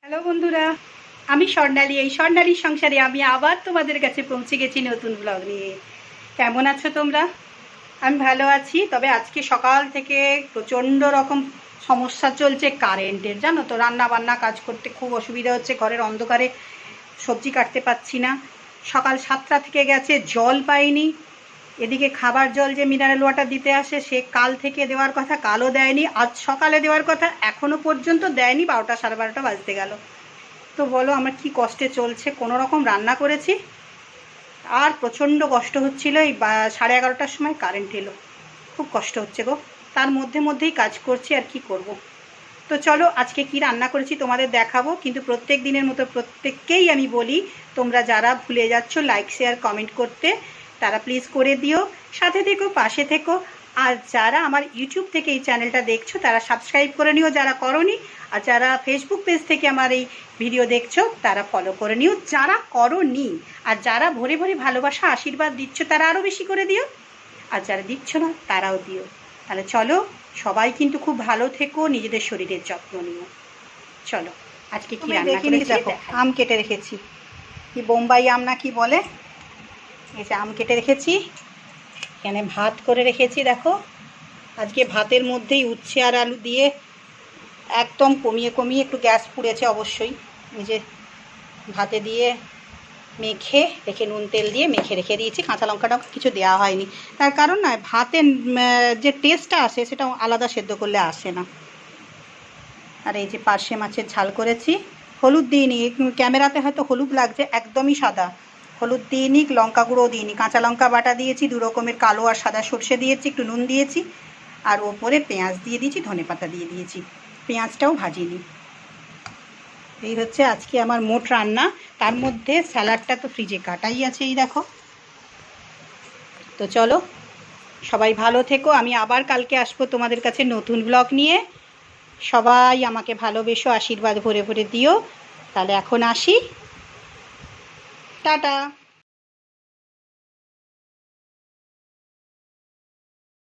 Hello বন্ধুরা, আমি স্বর্ণালী। এই স্বর্ণালীর সংসারে আমি আবার তোমাদের কাছে পৌঁছে গেছি নতুন ব্লগ নিয়ে। কেমন আছো তোমরা? আমি ভালো আছি। তবে আজকে সকাল থেকে প্রচণ্ড রকম সমস্যা চলছে কারেন্টের, জানো তো। রান্না বান্না কাজ করতে খুব অসুবিধা হচ্ছে, ঘরের অন্ধকারে সবজি কাটতে পাচ্ছি না। সকাল 7টা থেকে গেছে, জল পাইনি। এদিকে খাবার জল যে মিনারেল ওয়াটার দিতে আসে, সে কাল থেকে দেওয়ার কথা, কালও দেয়নি। আজ সকালে দেওয়ার কথা, এখনও পর্যন্ত দেয়নি। 12টা সাড়ে 12টা বাজতে গেল। তো বলো আমার কি কষ্টে চলছে। কোনো রকম রান্না করেছি, আর প্রচণ্ড কষ্ট হচ্ছিল। এই 11:30টার সময় কারেন্ট এলো, খুব কষ্ট হচ্ছে গো। তার মধ্যেই কাজ করছি, আর কি করব। তো চলো আজকে কি রান্না করেছি তোমাদের দেখাবো। কিন্তু প্রত্যেক দিনের মতো প্রত্যেককেই আমি বলি, তোমরা যারা ভুলে যাচ্ছ লাইক শেয়ার কমেন্ট করতে, তারা প্লিজ করে দিও। সাথে থেকো, পাশে থেকো। আর যারা আমার ইউটিউব থেকে এই চ্যানেলটা দেখছো, তারা সাবস্ক্রাইব করে নিও যারা করোনি। আর যারা ফেসবুক পেজ থেকে আমার এই ভিডিও দেখছো, তারা ফলো করে নিও যারা করোনি। আর যারা ভরে ভরে ভালোবাসা আশীর্বাদ দিচ্ছ, তারা আরও বেশি করে দিও। আর যারা দিচ্ছ না, তারাও দিও। তাহলে চলো, সবাই কিন্তু খুব ভালো থেকো, নিজেদের শরীরের যত্ন নিও। চলো আজকে কি রান্না করেছি দেখো। আম কেটে রেখেছি, কি বোম্বাই আম না কি বলে, এই যে আম কেটে রেখেছি। এখানে ভাত করে রেখেছি দেখো। আজকে ভাতের মধ্যেই উচ্ছে আর আলু দিয়ে একদম কমিয়ে কমিয়ে, একটু গ্যাস পুড়েছে অবশ্যই, এই যে ভাতে দিয়ে মেখে রেখে, নুন তেল দিয়ে মেখে রেখে দিয়েছি। কাঁচা লঙ্কাটাও কিছু দেওয়া হয়নি, তার কারণ না, ভাতে যে টেস্টটা আসে সেটা আলাদা সেদ্ধ করলে আসে না। আর এই যে পার্শে মাছের ঝাল করেছি, হলুদ দিইনি। ক্যামেরাতে হয়তো হলুদ লাগছে, একদমই সাদা। হলুদ দিইনি, লঙ্কা গুঁড়ো দিইনি, কাঁচা লঙ্কা বাটা দিয়েছি, 2 রকমের কালো আর সাদা সর্ষে দিয়েছি, একটু নুন দিয়েছি, আর ওপরে পেঁয়াজ দিয়ে দিয়েছি, ধনেপাতা দিয়ে দিয়েছি। পেঁয়াজটাও ভাজিনি। এই হচ্ছে আজকে আমার মোট রান্না। তার মধ্যে স্যালাডটা তো ফ্রিজে কাটাই আছে, এই দেখো। তো চলো, সবাই ভালো থেকো। আমি আবার কালকে আসবো তোমাদের কাছে নতুন ব্লগ নিয়ে। সবাই আমাকে ভালোবেসো, আশীর্বাদ ভরে ভরে দিও। তাহলে এখন আসি, টাটা।